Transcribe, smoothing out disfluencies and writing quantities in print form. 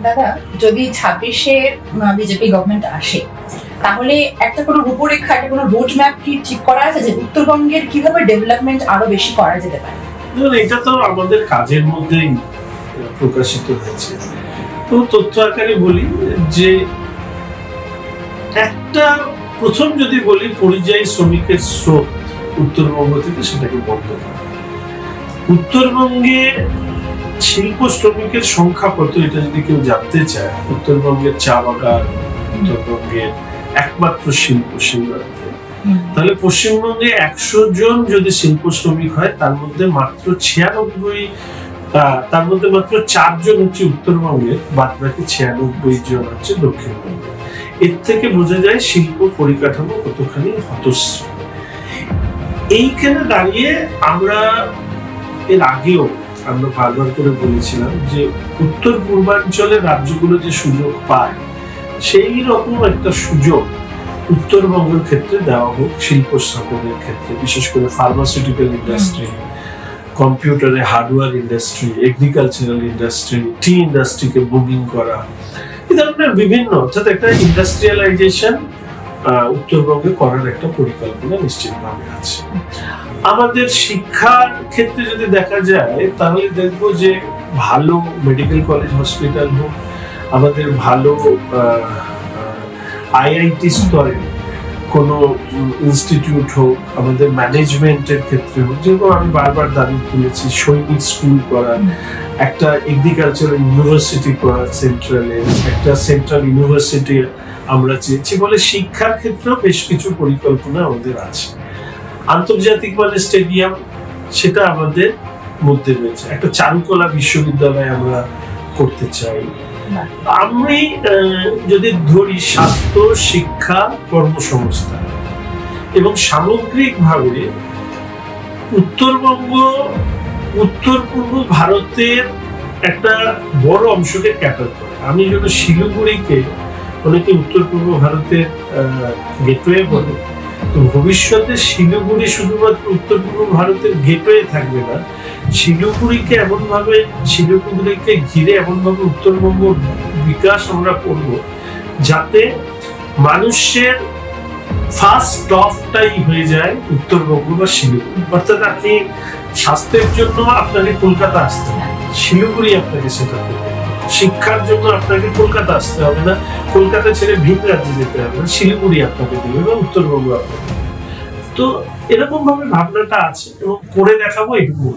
দাদা, যদি 26-এ BJP government আসে, তাহলে একটা কোনো রূপরেখা, একটা কোনো রোড ম্যাপ কি ঠিক করা আছে যে উত্তরবঙ্গের কিভাবে ডেভেলপমেন্ট আরো বেশি করা যেতে পারে? এটা তো আমাদের কাজের মধ্যেই প্রকাশিত হয়েছে। তো তথ্য আকারে বলি যে একটা প্রথম যদি বলি পরিযায়ী শ্রমিকের স্রোত উত্তরবঙ্গ থেকে সেটাকে বন্ধ করা। উত্তরবঙ্গে শিল্প শ্রমিকের সংখ্যা কত এটা যদি কেউ জানতে চায়, উত্তরবঙ্গের চা বাগান, উত্তরবঙ্গের একমাত্র শিল্প শিল্পাতে, তাহলে পশ্চিমবঙ্গে 100 জন যদি শিল্প শ্রমিক হয় তার মধ্যে মাত্র 4 জন হচ্ছে উত্তরবঙ্গের, বাদ বাকি 96 জন হচ্ছে দক্ষিণবঙ্গে। এর থেকে বোঝা যায় শিল্প পরিকাঠামো কতখানি হতশ্রী। এইখানে দাঁড়িয়ে আমরা এর আগেও আমরা বারবার করে বলেছিলাম যে উত্তর পূর্বাঞ্চলের রাজ্যগুলো যে সুযোগ পায় সেই রকম একটা সুযোগ উত্তরবঙ্গের ক্ষেত্রে দেওয়া হোক। শিল্প স্থাপনের ক্ষেত্রে বিশেষ করে ফার্মাসিউটিক্যাল ইন্ডাস্ট্রি, কম্পিউটারে হার্ডওয়্যার ইন্ডাস্ট্রি, এগ্রিকালচারাল ইন্ডাস্ট্রি, টি ইন্ডাস্ট্রিকে বুমিং করা, এই ধরনের বিভিন্ন, অর্থাৎ একটা ইন্ডাস্ট্রিয়ালাইজেশন উত্তরবঙ্গে করার একটা পরিকল্পনা নিশ্চিতভাবে আছে। আমাদের শিক্ষার ক্ষেত্রে যদি দেখা যায় তাহলে দেখবো যে ভালো মেডিকেল কলেজ হসপিটাল হোক, আমাদের ভালো আইআইটি স্তরে কোনো ইনস্টিটিউট হোক, আমাদের ম্যানেজমেন্টের ক্ষেত্রে হোক, যেরকম আমি বারবার দাবি তুলেছি সৈনিক স্কুল করা, একটা এগ্রিকালচারাল ইউনিভার্সিটি করা সেন্ট্রালে, একটা সেন্ট্রাল ইউনিভার্সিটি আমরা চেয়েছি বলে শিক্ষার ক্ষেত্রেও বেশ কিছু পরিকল্পনা আমাদের আছে। আন্তর্জাতিক মানে স্টেডিয়াম, সেটা আমাদের মধ্যে রয়েছে। একটা চারুকলা বিশ্ববিদ্যালয় আমরা করতে চাই। আমি যদি ধরি স্বাস্থ্য, শিক্ষা, কর্মসংস্থান এবং সামগ্রিকভাবে উত্তরবঙ্গ উত্তর পূর্ব ভারতের একটা বড় অংশকে ক্যাটার করে। আমি যদি শিলিগুড়িকে অনেকে উত্তর পূর্ব ভারতের গেটওয়ে বলে, তো ভবিষ্যতে শিলিগুড়ি শুধুমাত্র উত্তর পূর্ব ভারতের গেটওয়ে থাকবে না, শিলিগুড়িকে ঘিরে এমনভাবে উত্তরবঙ্গ বিকাশ আমরা করব যাতে মানুষের ফার্স্ট স্টপটাই হয়ে যায় উত্তরবঙ্গ বা শিলিগুড়ি। অর্থাৎ আপনি স্বাস্থ্যের জন্য আপনাকে কলকাতা আসতে হবে, শিলিগুড়ি আপনাকে সেটা করবে। শিক্ষার জন্য আপনাকে কলকাতা আসতে হবে না, কলকাতা ছেড়ে ভিন রাজ্যে যেতে হবে না, শিলিগুড়ি আপনাকে দেবে বা উত্তরবঙ্গ আপনাকে দেবে। তো এরকম ভাবে ভাবনাটা আছে এবং করে দেখাবো এটুকু।